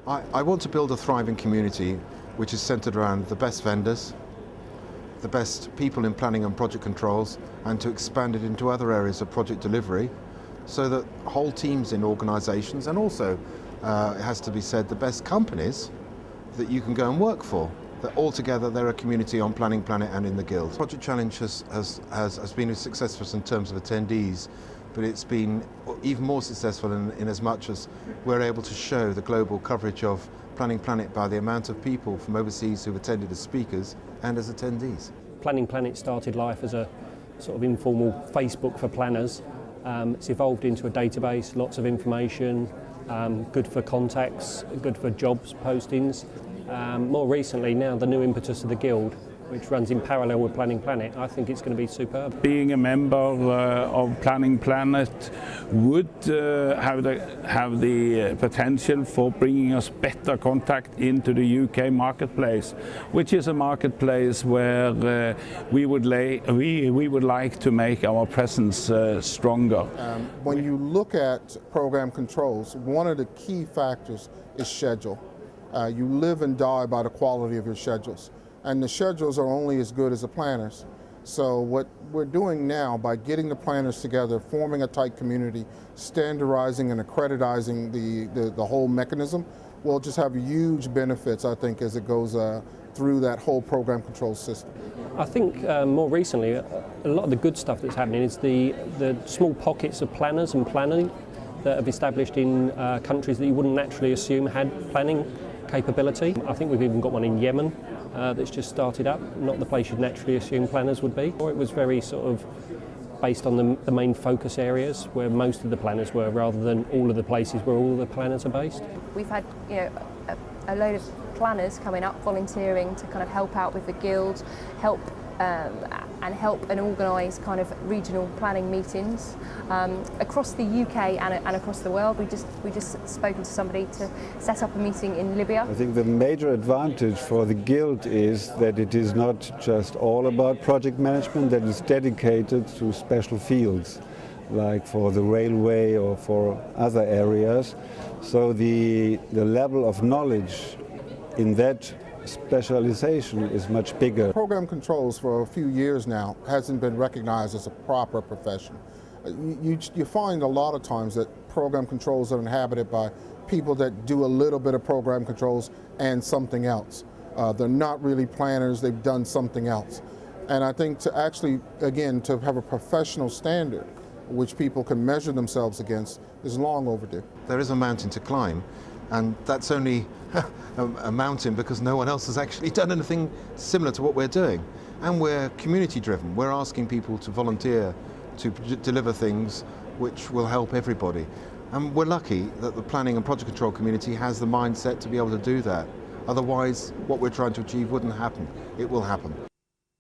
I want to build a thriving community which is centred around the best vendors, the best people in planning and project controls, and to expand it into other areas of project delivery so that whole teams in organisations, and also, it has to be said, the best companies that you can go and work for, that altogether they're a community on Planning Planet and in the Guild. Project Challenge has been a success for us in terms of attendees, but it's been even more successful in as much as we're able to show the global coverage of Planning Planet by the amount of people from overseas who've attended as speakers and as attendees. Planning Planet started life as a sort of informal Facebook for planners. It's evolved into a database, lots of information, good for contacts, good for jobs postings. More recently now the new impetus of the Guild, which runs in parallel with Planning Planet. I think it's going to be superb. Being a member of Planning Planet would have the potential for bringing us better contact into the UK marketplace, which is a marketplace where we would like to make our presence stronger. When you look at program controls, one of the key factors is schedule. You live and die by the quality of your schedules. And the schedules are only as good as the planners. So what we're doing now by getting the planners together, forming a tight community, standardizing and accreditizing the whole mechanism will just have huge benefits, I think, as it goes through that whole program control system. I think more recently a lot of the good stuff that's happening is the small pockets of planners and planning that have established in countries that you wouldn't naturally assume had planning capability. I think we've even got one in Yemen that's just started up, not the place you'd naturally assume planners would be. It was very sort of based on the main focus areas where most of the planners were, rather than all of the places where all of the planners are based. We've had a load of planners coming up volunteering to kind of help out with the Guild, help and organise kind of regional planning meetings across the UK and across the world. We just spoken to somebody to set up a meeting in Libya. I think the major advantage for the Guild is that it is not just all about project management, that is dedicated to special fields, like for the railway or for other areas. So the level of knowledge in that specialization is much bigger. Program controls for a few years now hasn't been recognized as a proper profession. You find a lot of times that program controls are inhabited by people that do a little bit of program controls and something else. They're not really planners, they've done something else. And I think to actually, again, to have a professional standard which people can measure themselves against is long overdue. There is a mountain to climb, and that's only a mountain because no one else has actually done anything similar to what we're doing. And we're community driven. We're asking people to volunteer to deliver things which will help everybody. And we're lucky that the planning and project control community has the mindset to be able to do that. Otherwise, what we're trying to achieve wouldn't happen. It will happen.